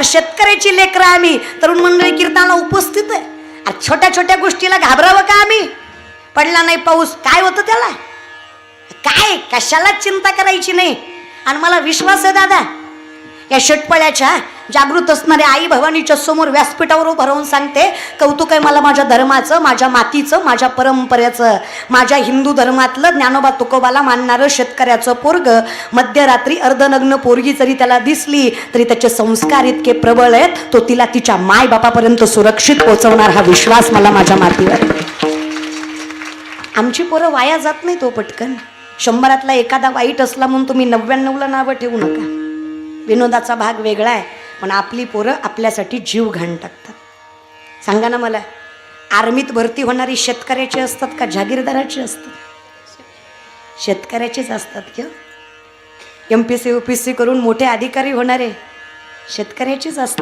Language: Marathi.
अरे शेतकऱ्याची लेकरं आम्ही, तरुण मंडळी कीर्तनाला उपस्थित आहे. अरे छोट्या छोट्या गोष्टीला घाबरावं का आम्ही? पडला नाही पाऊस, काय होतं त्याला? काय कशाला चिंता करायची नाही. आणि मला विश्वास आहे दादा, या षटपळ्याच्या जागृत असणाऱ्या आई भवानीच्या समोर व्यासपीठावर उभं राहून सांगते, कौतुक आहे मला माझ्या धर्माचं, माझ्या मातीचं, माझ्या परंपरेचं. माझ्या हिंदू धर्मातलं ज्ञानोबा तुकोबाला मानणारं शेतकऱ्याचं पोरग मध्यरात्री अर्धनग्न पोरगी जरी त्याला दिसली तरी त्याचे संस्कार इतके प्रबळ आहेत, तो तिला तिच्या माय बापापर्यंत सुरक्षित पोहोचवणार हा विश्वास मला माझ्या मातीवर. आमची पोरं वाया जात नाही तो पटकन. 100तला एखादा वाईट असला म्हणून तुम्ही 99ला नावं ठेवू नका. विनोदाचा भाग वेगळा आहे, पण आपली पोरं आपल्यासाठी जीव घाण टाकतात. सांगा ना मला, आर्मीत भरती होणारी शेतकऱ्याची असतात का जागीरदाराची असतात? शेतकऱ्याचीच असतात किंवा MPC UPSC करून मोठे अधिकारी होणारे शेतकऱ्याचीच असतात.